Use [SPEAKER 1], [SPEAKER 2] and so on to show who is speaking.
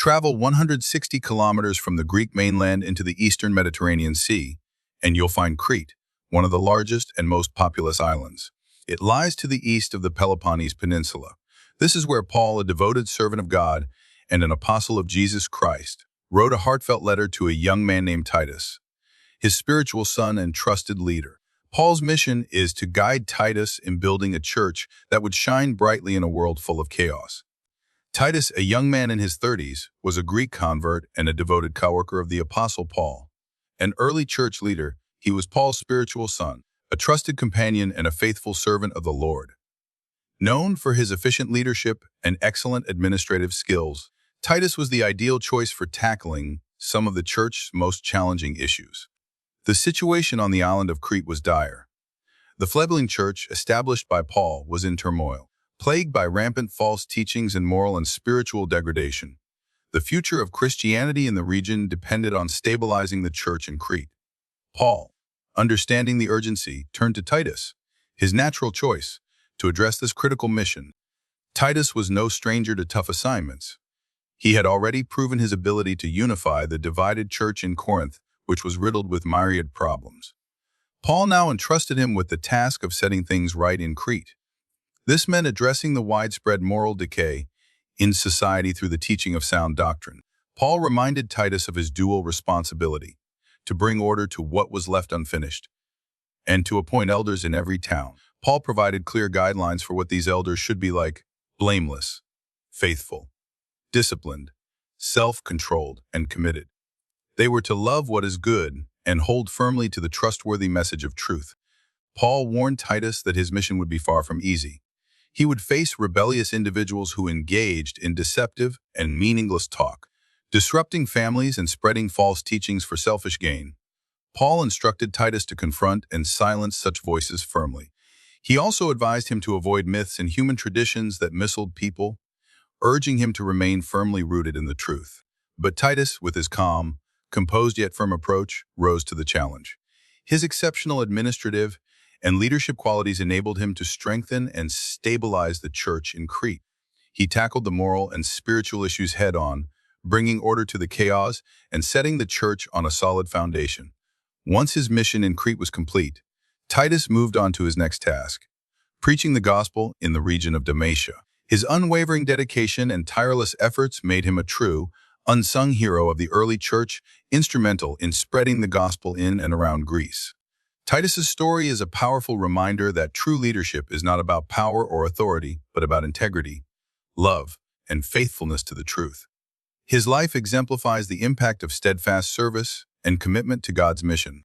[SPEAKER 1] Travel 160 kilometers from the Greek mainland into the eastern Mediterranean Sea, and you'll find Crete, one of the largest and most populous islands. It lies to the east of the Peloponnese Peninsula. This is where Paul, a devoted servant of God and an apostle of Jesus Christ, wrote a heartfelt letter to a young man named Titus, his spiritual son and trusted leader. Paul's mission is to guide Titus in building a church that would shine brightly in a world full of chaos. Titus, a young man in his 30s, was a Greek convert and a devoted co-worker of the Apostle Paul. An early church leader, he was Paul's spiritual son, a trusted companion and a faithful servant of the Lord. Known for his efficient leadership and excellent administrative skills, Titus was the ideal choice for tackling some of the church's most challenging issues. The situation on the island of Crete was dire. The fledgling church, established by Paul, was in turmoil, plagued by rampant false teachings and moral and spiritual degradation. The future of Christianity in the region depended on stabilizing the church in Crete. Paul, understanding the urgency, turned to Titus, his natural choice, to address this critical mission. Titus was no stranger to tough assignments. He had already proven his ability to unify the divided church in Corinth, which was riddled with myriad problems. Paul now entrusted him with the task of setting things right in Crete. This meant addressing the widespread moral decay in society through the teaching of sound doctrine. Paul reminded Titus of his dual responsibility, to bring order to what was left unfinished, and to appoint elders in every town. Paul provided clear guidelines for what these elders should be like: blameless, faithful, disciplined, self-controlled, and committed. They were to love what is good and hold firmly to the trustworthy message of truth. Paul warned Titus that his mission would be far from easy. He would face rebellious individuals who engaged in deceptive and meaningless talk, disrupting families and spreading false teachings for selfish gain. Paul instructed Titus to confront and silence such voices firmly. He also advised him to avoid myths and human traditions that misled people, urging him to remain firmly rooted in the truth. But Titus, with his calm, composed yet firm approach, rose to the challenge. His exceptional administrative and leadership qualities enabled him to strengthen and stabilize the church in Crete. He tackled the moral and spiritual issues head-on, bringing order to the chaos and setting the church on a solid foundation. Once his mission in Crete was complete, Titus moved on to his next task, preaching the gospel in the region of Dalmatia. His unwavering dedication and tireless efforts made him a true, unsung hero of the early church, instrumental in spreading the gospel in and around Greece. Titus's story is a powerful reminder that true leadership is not about power or authority, but about integrity, love, and faithfulness to the truth. His life exemplifies the impact of steadfast service and commitment to God's mission.